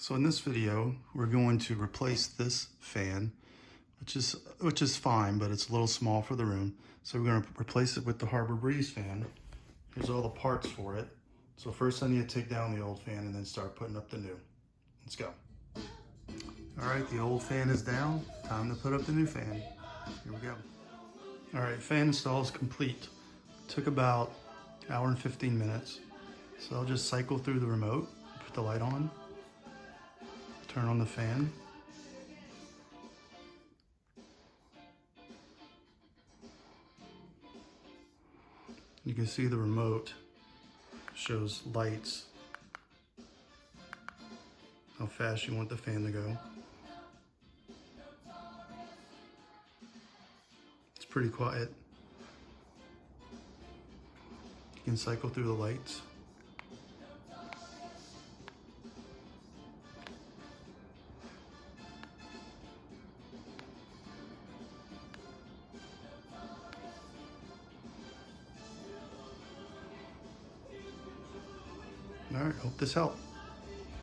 So in this video, we're going to replace this fan, which is fine, but it's a little small for the room. So we're going to replace it with the Harbour Breeze fan. Here's all the parts for it. So first I need to take down the old fan and then start putting up the new. Let's go. All right, the old fan is down. Time to put up the new fan. Here we go. All right, fan install is complete. Took about an hour and 15 minutes. So I'll just cycle through the remote, put the light on, turn on the fan. You can see the remote shows lights, how fast you want the fan to go. It's pretty quiet. You can cycle through the lights. All right, hope this helped.